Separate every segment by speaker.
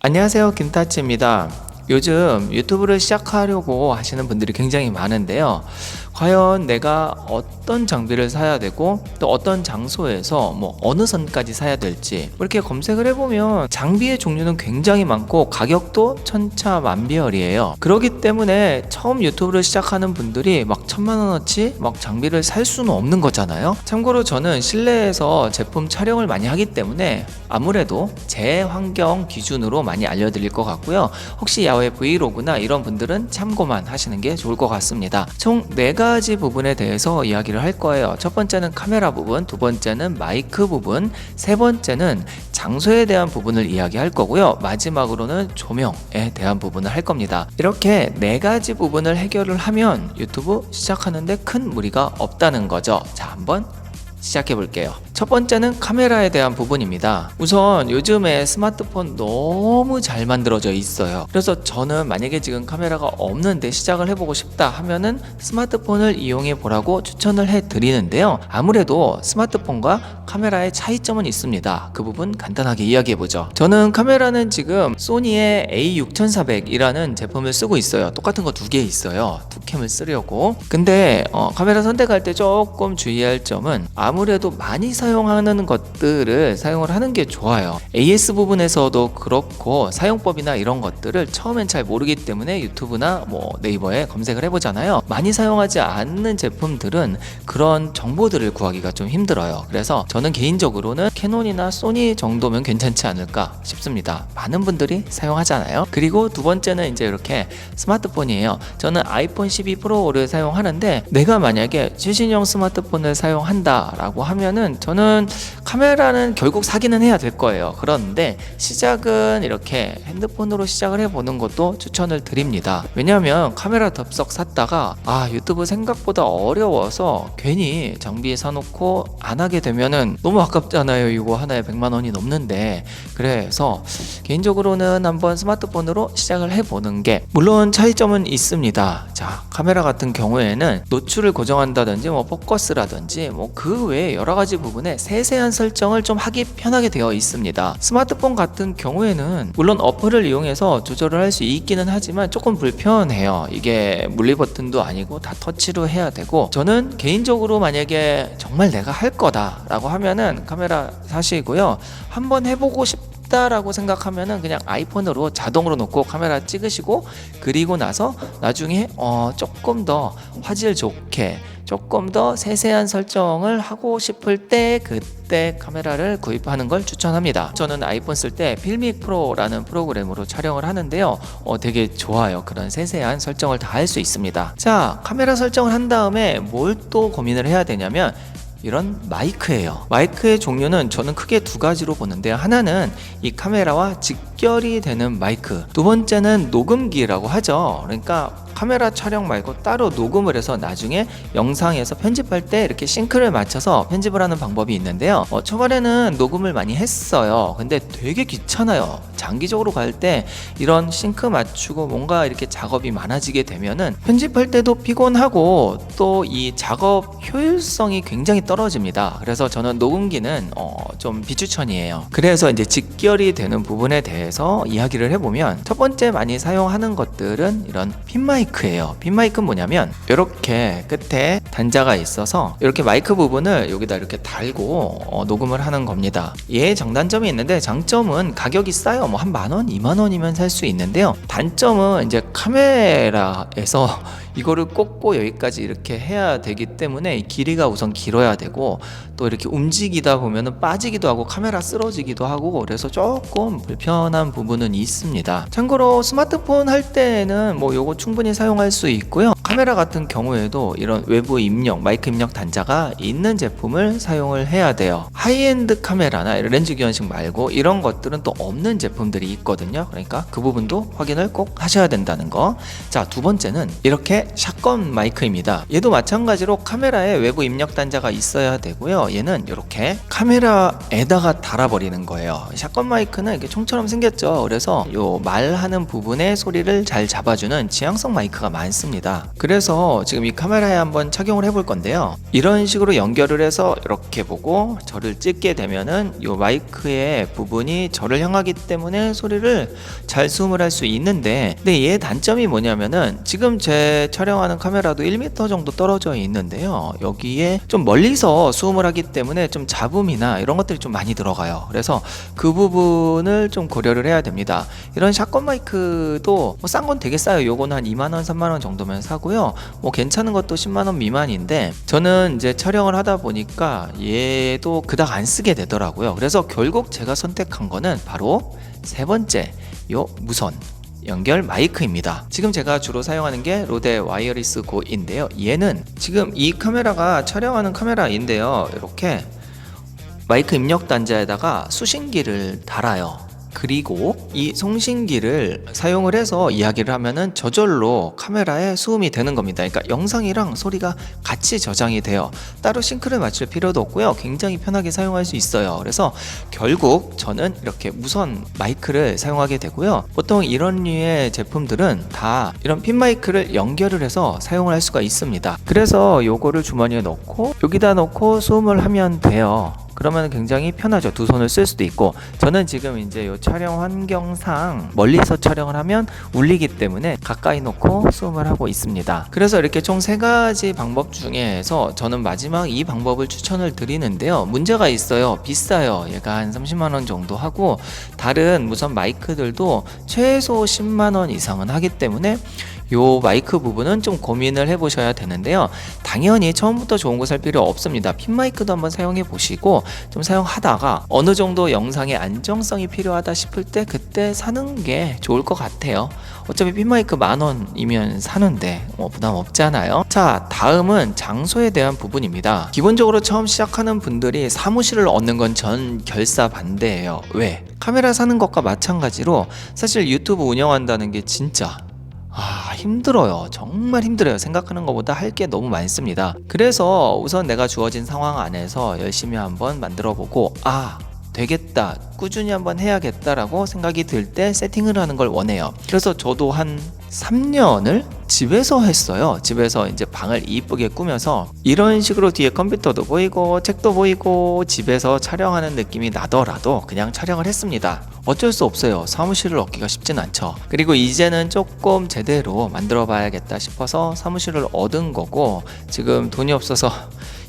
Speaker 1: 안녕하세요, 김타치입니다. 요즘 유튜브를 시작하려고 하시는 분들이 굉장히 많은데요. 과연 내가 어떤 장비를 사야 되고 또 어떤 장소에서 어느 선까지 사야 될지 이렇게 검색을 해보면 장비의 종류는 굉장히 많고 가격도 천차만별이에요. 그렇기 때문에 처음 유튜브를 시작하는 분들이 막 1000만원어치 막 장비를 살 수는 없는 거잖아요. 참고로 저는 실내에서 제품 촬영을 많이 하기 때문에 아무래도 제 환경 기준으로 많이 알려드릴 것 같고요. 혹시 야외 브이로그나 이런 분들은 참고만 하시는 게 좋을 것 같습니다. 총 4가지 부분에 대해서 이야기를 할 거예요. 첫 번째는 카메라 부분, 두 번째는 마이크 부분, 세 번째는 장소에 대한 부분을 이야기할 거고요. 마지막으로는 조명에 대한 부분을 할 겁니다. 이렇게 4가지 부분을 해결을 하면 유튜브 시작하는데 큰 무리가 없다는 거죠. 자, 한번 시작해 볼게요. 첫 번째는 카메라에 대한 부분입니다. 우선 요즘에 스마트폰 너무 잘 만들어져 있어요. 그래서 저는 만약에 지금 카메라가 없는데 시작을 해보고 싶다 하면은 스마트폰을 이용해 보라고 추천을 해 드리는데요. 아무래도 스마트폰과 카메라의 차이점은 있습니다. 그 부분 간단하게 이야기해 보죠. 저는 카메라는 지금 소니의 A6400이라는 제품을 쓰고 있어요. 똑같은 거 2개 있어요. 투캠을 쓰려고. 근데 카메라 선택할 때 조금 주의할 점은 아무래도 많이 사용하는 것들을 사용을 하는 게 좋아요. AS 부분에서도 그렇고 사용법이나 이런 것들을 처음엔 잘 모르기 때문에 유튜브나 네이버에 검색을 해보잖아요. 많이 사용하지 않는 제품들은 그런 정보들을 구하기가 좀 힘들어요. 그래서 저는 개인적으로는 캐논이나 소니 정도면 괜찮지 않을까 싶습니다. 많은 분들이 사용하잖아요. 그리고 두 번째는 이제 이렇게 스마트폰이에요. 저는 아이폰 12 프로를 사용하는데 내가 만약에 최신형 스마트폰을 사용한다 라고 하면은 저는 카메라는 결국 사기는 해야 될 거예요. 그런데 시작은 이렇게 핸드폰으로 시작을 해보는 것도 추천을 드립니다. 왜냐하면 카메라 덥석 샀다가 유튜브 생각보다 어려워서 괜히 장비 사놓고 안 하게 되면은 너무 아깝잖아요. 이거 하나에 100만원이 넘는데. 그래서 개인적으로는 한번 스마트폰으로 시작을 해보는 게, 물론 차이점은 있습니다. 자, 카메라 같은 경우에는 노출을 고정한다든지 포커스라든지 그 외에 여러 가지 부분에 세세한 설정을 좀 하기 편하게 되어 있습니다. 스마트폰 같은 경우에는 물론 어플을 이용해서 조절을 할 수 있기는 하지만 조금 불편해요. 이게 물리 버튼도 아니고 다 터치로 해야 되고, 저는 개인적으로 만약에 정말 내가 할 거다 라고 하면은 카메라 사시고요, 한번 해보고 싶다라고 생각하면은 그냥 아이폰으로 자동으로 놓고 카메라 찍으시고, 그리고 나서 나중에 조금 더 화질 좋게 조금 더 세세한 설정을 하고 싶을 때 그때 카메라를 구입하는 걸 추천합니다. 저는 아이폰 쓸 때 필믹 프로라는 프로그램으로 촬영을 하는데요. 되게 좋아요. 그런 세세한 설정을 다 할 수 있습니다. 자, 카메라 설정을 한 다음에 뭘 또 고민을 해야 되냐면 이런 마이크예요. 마이크의 종류는 저는 크게 2가지로 보는데요. 하나는 이 카메라와 직결이 되는 마이크, 두 번째는 녹음기라고 하죠. 그러니까 카메라 촬영 말고 따로 녹음을 해서 나중에 영상에서 편집할 때 이렇게 싱크를 맞춰서 편집을 하는 방법이 있는데요. 초반에는 녹음을 많이 했어요. 근데 되게 귀찮아요. 장기적으로 갈 때 이런 싱크 맞추고 뭔가 이렇게 작업이 많아지게 되면은 편집할 때도 피곤하고 또 이 작업 효율성이 굉장히 떨어집니다. 그래서 저는 녹음기는 좀 비추천이에요. 그래서 이제 직결이 되는 부분에 대해서 이야기를 해보면, 첫 번째 많이 사용하는 것들은 이런 핀 마이크예요. 핀 마이크는 뭐냐면 이렇게 끝에 단자가 있어서 이렇게 마이크 부분을 여기다 이렇게 달고 녹음을 하는 겁니다. 얘의 장단점이 있는데, 장점은 가격이 싸요. 한 10,000원, 20,000원이면 살 수 있는데요. 단점은 이제 카메라에서 이거를 꽂고 여기까지 이렇게 해야 되기 때문에 길이가 우선 길어야 되고, 또 이렇게 움직이다 보면은 빠지기도 하고 카메라 쓰러지기도 하고, 그래서 조금 불편한 부분은 있습니다. 참고로 스마트폰 할 때는 요거 충분히 사용할 수 있고요. 카메라 같은 경우에도 이런 외부 입력, 마이크 입력 단자가 있는 제품을 사용을 해야 돼요. 하이엔드 카메라나 렌즈 기원식 말고 이런 것들은 또 없는 제품들이 있거든요. 그러니까 그 부분도 확인을 꼭 하셔야 된다는 거. 자, 두 번째는 이렇게 샷건 마이크입니다. 얘도 마찬가지로 카메라에 외부 입력 단자가 있어야 되고요. 얘는 이렇게 카메라에다가 달아버리는 거예요. 샷건 마이크는 이렇게 총처럼 생겼죠. 그래서 요 말하는 부분의 소리를 잘 잡아주는 지향성 마이크가 많습니다. 그래서 지금 이 카메라에 한번 착용을 해볼 건데요. 이런 식으로 연결을 해서 이렇게 보고 저를 찍게 되면은 요 마이크의 부분이 저를 향하기 때문에 때문에 소리를 잘 수음을 할 수 있는데, 근데 얘 단점이 뭐냐면은 지금 제 촬영하는 카메라도 1m 정도 떨어져 있는데요, 여기에 좀 멀리서 수음을 하기 때문에 좀 잡음이나 이런 것들이 좀 많이 들어가요. 그래서 그 부분을 좀 고려를 해야 됩니다. 이런 샷건 마이크도 뭐 싼 건 되게 싸요. 요거는 한 2만원 3만원 정도면 사고요, 뭐 괜찮은 것도 10만원 미만인데, 저는 이제 촬영을 하다 보니까 얘도 그닥 안 쓰게 되더라고요. 그래서 결국 제가 선택한 거는 바로 세 번째, 요 무선 연결 마이크입니다. 지금 제가 주로 사용하는 게 로데 와이어리스 고인데요, 얘는 지금 이 카메라가 촬영하는 카메라인데요, 이렇게 마이크 입력 단자에다가 수신기를 달아요. 그리고 이 송신기를 사용을 해서 이야기를 하면은 저절로 카메라에 수음이 되는 겁니다. 그러니까 영상이랑 소리가 같이 저장이 돼요. 따로 싱크를 맞출 필요도 없고요, 굉장히 편하게 사용할 수 있어요. 그래서 결국 저는 이렇게 무선 마이크를 사용하게 되고요, 보통 이런 류의 제품들은 다 이런 핀 마이크를 연결을 해서 사용을 할 수가 있습니다. 그래서 요거를 주머니에 넣고 여기다 넣고 수음을 하면 돼요. 그러면 굉장히 편하죠. 두 손을 쓸 수도 있고, 저는 지금 이제 요 촬영 환경상 멀리서 촬영을 하면 울리기 때문에 가까이 놓고 수음을 하고 있습니다. 그래서 이렇게 총 3가지 방법 중에서 저는 마지막 이 방법을 추천을 드리는데요, 문제가 있어요. 비싸요. 얘가 한 30만원 정도 하고, 다른 무선 마이크들도 최소 10만원 이상은 하기 때문에 요 마이크 부분은 좀 고민을 해보셔야 되는데요, 당연히 처음부터 좋은 거 살 필요 없습니다. 핀 마이크도 한번 사용해 보시고, 좀 사용하다가 어느 정도 영상의 안정성이 필요하다 싶을 때 그때 사는 게 좋을 것 같아요. 어차피 핀 마이크 10,000원이면 사는데 뭐 부담 없잖아요. 자, 다음은 장소에 대한 부분입니다. 기본적으로 처음 시작하는 분들이 사무실을 얻는 건 전 결사 반대예요. 왜? 카메라 사는 것과 마찬가지로 사실 유튜브 운영한다는 게 진짜 힘들어요. 정말 힘들어요. 생각하는 것보다 할 게 너무 많습니다. 그래서 우선 내가 주어진 상황 안에서 열심히 한번 만들어 보고, 되겠다, 꾸준히 한번 해야겠다라고 생각이 들 때 세팅을 하는 걸 원해요. 그래서 저도 한 3년을 집에서 했어요. 집에서 이제 방을 이쁘게 꾸며서 이런 식으로 뒤에 컴퓨터도 보이고 책도 보이고 집에서 촬영하는 느낌이 나더라도 그냥 촬영을 했습니다. 어쩔 수 없어요. 사무실을 얻기가 쉽진 않죠. 그리고 이제는 조금 제대로 만들어 봐야겠다 싶어서 사무실을 얻은 거고, 지금 돈이 없어서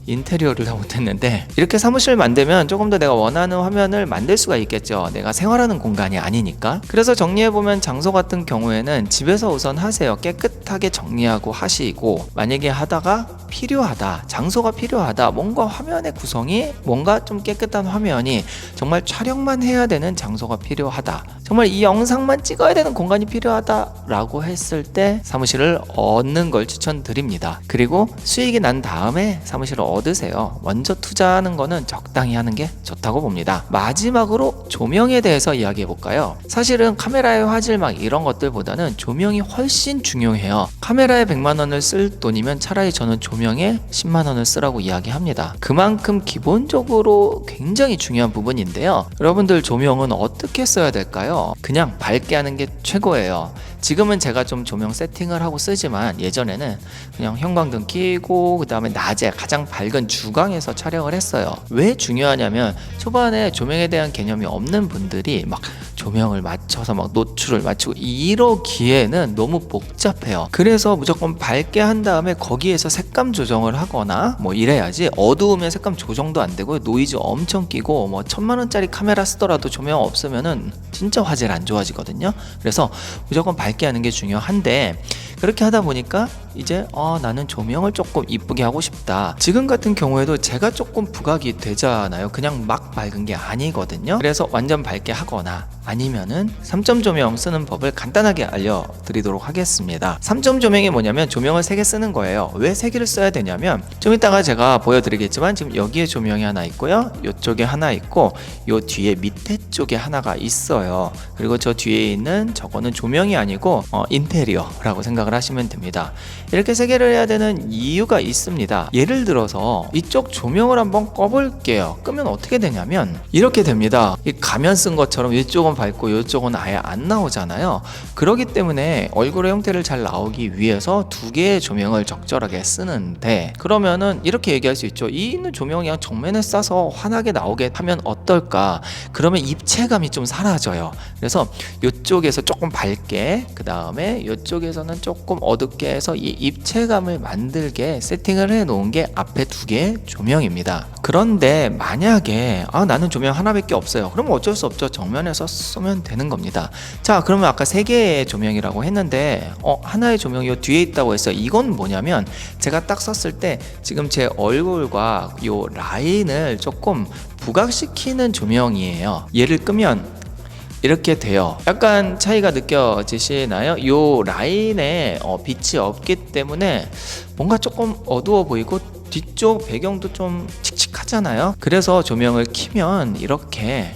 Speaker 1: 인테리어를 다 못했는데, 이렇게 사무실 만들면 조금 더 내가 원하는 화면을 만들 수가 있겠죠. 내가 생활하는 공간이 아니니까. 그래서 정리해보면 장소 같은 경우에는 집에서 우선 하세요. 깨끗하게 정리하고 하시고, 만약에 하다가 필요하다, 장소가 필요하다, 뭔가 화면의 구성이 뭔가 좀 깨끗한 화면이, 정말 촬영만 해야 되는 장소가 필요하다, 정말 이 영상만 찍어야 되는 공간이 필요하다 라고 했을 때 사무실을 얻는 걸 추천드립니다. 그리고 수익이 난 다음에 사무실을 얻으세요. 먼저 투자하는 거는 적당히 하는 게 좋다고 봅니다. 마지막으로 조명에 대해서 이야기해 볼까요? 사실은 카메라의 화질 막 이런 것들보다는 조명이 훨씬 중요해요. 카메라에 100만 원을 쓸 돈이면 차라리 저는 조명에 10만 원을 쓰라고 이야기합니다. 그만큼 기본적으로 굉장히 중요한 부분인데요, 여러분들 조명은 어떻게 써야 될까요? 그냥 밝게 하는 게 최고예요. 지금은 제가 좀 조명 세팅을 하고 쓰지만 예전에는 그냥 형광등 켜고 그 다음에 낮에 가장 밝은 주광에서 촬영을 했어요. 왜 중요하냐면 초반에 조명에 대한 개념이 없는 분들이 막 조명을 맞춰서 막 노출을 맞추고 이러기에는 너무 복잡해요. 그래서 무조건 밝게 한 다음에 거기에서 색감 조정을 하거나 뭐 이래야지, 어두우면 색감 조정도 안 되고 노이즈 엄청 끼고 뭐 1000만원짜리 카메라 쓰더라도 조명 없으면은 진짜 화질 안 좋아지거든요. 그래서 무조건 밝게 하는 게 중요한데, 그렇게 하다 보니까 이제 나는 조명을 조금 이쁘게 하고 싶다. 지금 같은 경우에도 제가 조금 부각이 되잖아요. 그냥 막 밝은 게 아니거든요. 그래서 완전 밝게 하거나 아니면은 3점 조명 쓰는 법을 간단하게 알려드리도록 하겠습니다. 3점 조명이 뭐냐면 조명을 3개 쓰는 거예요. 왜 3개를 써야 되냐면, 좀 이따가 제가 보여드리겠지만 지금 여기에 조명이 하나 있고요, 이쪽에 하나 있고 요 뒤에 밑에 쪽에 하나가 있어요. 그리고 저 뒤에 있는 저거는 조명이 아니고 인테리어라고 생각을 하시면 됩니다. 이렇게 3개를 해야 되는 이유가 있습니다. 예를 들어서 이쪽 조명을 한번 꺼볼게요. 끄면 어떻게 되냐면 이렇게 됩니다. 이 가면 쓴 것처럼 이쪽은 밝고 이쪽은 아예 안 나오잖아요. 그렇기 때문에 얼굴의 형태를 잘 나오기 위해서 2개의 조명을 적절하게 쓰는데, 그러면은 이렇게 얘기할 수 있죠. 이 있는 조명 그냥 정면에 쏴서 환하게 나오게 하면 어떨까? 그러면 입체감이 좀 사라져요. 그래서 이쪽에서 조금 밝게, 그 다음에 이쪽에서는 조금 어둡게 해서 이 입체감을 만들게 세팅을 해 놓은 게 앞에 2개의 조명입니다. 그런데 만약에 나는 조명 하나밖에 없어요. 그러면 어쩔 수 없죠. 정면에서 쏘면 되는 겁니다. 자, 그러면 아까 3개의 조명이라고 했는데 하나의 조명이 요 뒤에 있다고 했어요. 이건 뭐냐면 제가 딱 썼을 때 지금 제 얼굴과 요 라인을 조금 부각시키는 조명이에요. 얘를 끄면 이렇게 돼요. 약간 차이가 느껴지시나요? 요 라인에 빛이 없기 때문에 뭔가 조금 어두워 보이고 뒤쪽 배경도 좀 칙칙하잖아요. 그래서 조명을 켜면 이렇게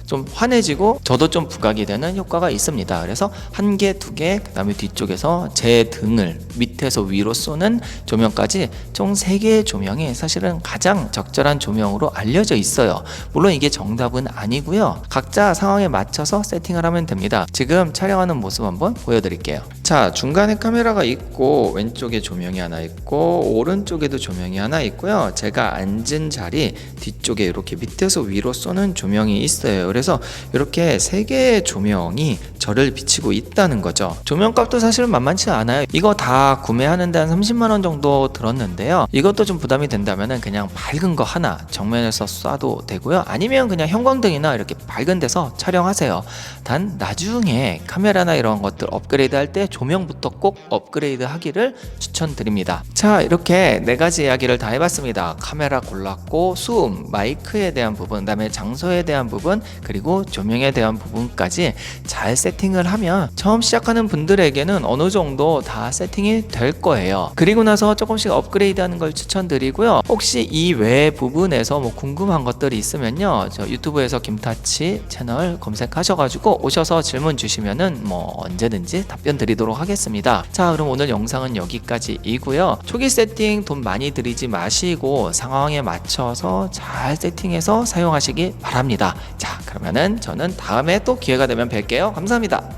Speaker 1: 좀 환해지고 저도 좀 부각이 되는 효과가 있습니다. 그래서 1개, 2개, 그 다음에 뒤쪽에서 제 등을 밑에서 위로 쏘는 조명까지 총 3개의 조명이 사실은 가장 적절한 조명으로 알려져 있어요. 물론 이게 정답은 아니고요. 각자 상황에 맞춰서 세팅을 하면 됩니다. 지금 촬영하는 모습 한번 보여드릴게요. 자, 중간에 카메라가 있고 왼쪽에 조명이 하나 있고 오른쪽에도 조명이 하나 있고요. 제가 앉은 자리 뒤쪽에 이렇게 밑에서 위로 쏘는 조명이 있어요. 그래서 이렇게 3개의 조명이 저를 비치고 있다는 거죠. 조명값도 사실 만만치 않아요. 이거 다 구매하는데 한 30만 원 정도 들었는데요. 이것도 좀 부담이 된다면 그냥 밝은 거 하나 정면에서 쏴도 되고요. 아니면 그냥 형광등이나 이렇게 밝은 데서 촬영하세요. 단 나중에 카메라나 이런 것들 업그레이드 할 때 조명부터 꼭 업그레이드 하기를 추천드립니다. 자, 이렇게 4가지 이야기를 다 해봤습니다. 카메라 골랐고, 수음, 마이크에 대한 부분, 그다음에 장소에 대한 부분, 그리고 조명에 대한 부분까지 잘 세팅을 하면 처음 시작하는 분들에게는 어느 정도 다 세팅이 될 거예요. 그리고 나서 조금씩 업그레이드 하는 걸 추천드리고요. 혹시 이 외 부분에서 뭐 궁금한 것들이 있으면요, 저 유튜브에서 김타치 채널 검색하셔가지고 오셔서 질문 주시면은 뭐 언제든지 답변 드리도록 하겠습니다. 자, 그럼 오늘 영상은 여기까지이고요. 초기 세팅 돈 많이 들이지 마시고 상황에 맞춰서 잘 세팅해서 사용하시기 바랍니다. 자, 그러면은 저는 다음에 또 기회가 되면 뵐게요. 감사합니다.